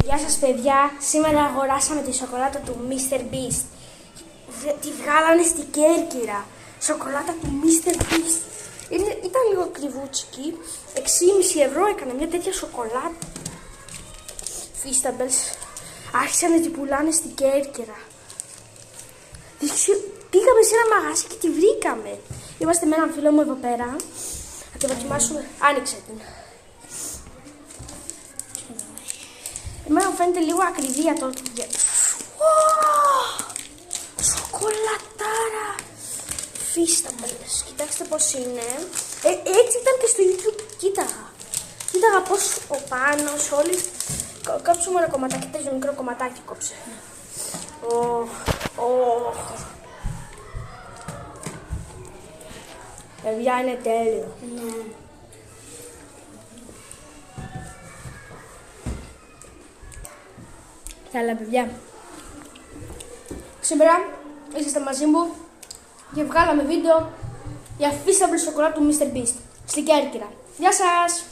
Γεια σας παιδιά, σήμερα αγοράσαμε τη σοκολάτα του Mr. Beast. Τη βγάλανε στην Κέρκυρα. Σοκολάτα του Mr. Beast. Ήταν λίγο ακριβούτσικη. 6,5 ευρώ έκανε μια τέτοια σοκολάτα. Feastables. Άρχισαν να την πουλάνε στην Κέρκυρα. Πήγαμε σε ένα μαγαζί και τη βρήκαμε. Είμαστε με έναν φίλο μου εδώ πέρα. Θα τη δοκιμάσουμε. Άνοιξε την. Εμένα μου φαίνεται λίγο ακριβή τώρα. Σοκολατάρα! Feastables. Κοιτάξτε πώς είναι. Έτσι ήταν και στο YouTube. Κοίταγα πώς ο Πάνος, όλοι. Κάψουμε ένα κομματάκι, τέτοιο μικρό κομματάκι κόψε. Παιδιά, είναι τέλειο. Ναι. Καλά παιδιά. Σήμερα είσαστε μαζί μου και βγάλαμε βίντεο για Feastables σοκολάτα του Mr. Beast στην Κέρκυρα. Γεια σας!